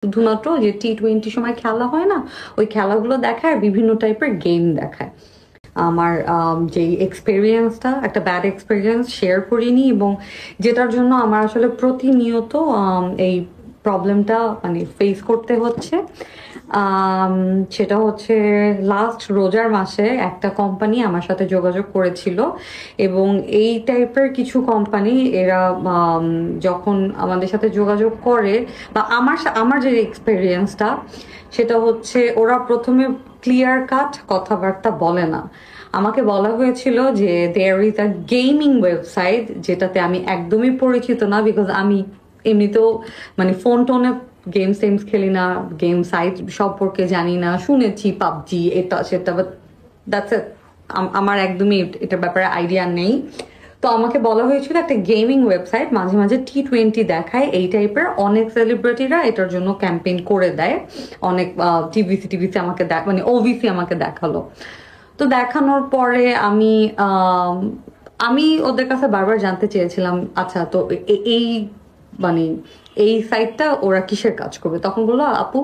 শুধুমাত্র যে T20 সময় খেলা হয় না, ওই খেলাগুলো দেখায় আর বিভিন্ন টাইপের গেম দেখায়। আমার যে এক্সপেরিয়েন্সটা একটা ব্যাড এক্সপেরিয়েন্স শেয়ার করিনি, এবং যেটার জন্য আমার আসলে প্রতিনিয়ত এই প্রবলেমটা মানে ফেস করতে হচ্ছে। আম, সেটা হচ্ছে লাস্ট রোজার মাসে একটা কোম্পানি আমার সাথে যোগাযোগ করেছিল, এবং এই টাইপের কিছু কোম্পানি এরা যখন আমাদের সাথে যোগাযোগ করে বা আমার যে এক্সপেরিয়েন্সটা সেটা হচ্ছে ওরা প্রথমে ক্লিয়ার কাট কথাবার্তা বলে না। আমাকে বলা হয়েছিল যে there is a gaming website, যেটাতে আমি একদমই পরিচিত না, বিকজ আমি এমনিতেও মানে ফোন টোনে গেমস টেমস খেলি না, গেম সাইট সম্পর্কে জানি না, শুনেছি পাবজি এটা সেটা, বাট দ্যাটস ইট। আমার একদমই এটার ব্যাপারে আইডিয়া নেই। তো আমাকে বলা হয়েছিল একটা গেমিং ওয়েবসাইট, মাঝে মাঝে T20 দেখায় এই টাইপের, অনেক সেলিব্রিটিরা এটার জন্য ক্যাম্পেইন করে দেয়, অনেক টিভিসি আমাকে মানে ওভিসি আমাকে দেখালো। তো দেখানোর পরে আম, আমি ওদের কাছে বারবার জানতে চেয়েছিলাম, আচ্ছা তো এই মানে এই সাইটটা ওরা কিসের কাজ করবে, তখন বললো আপু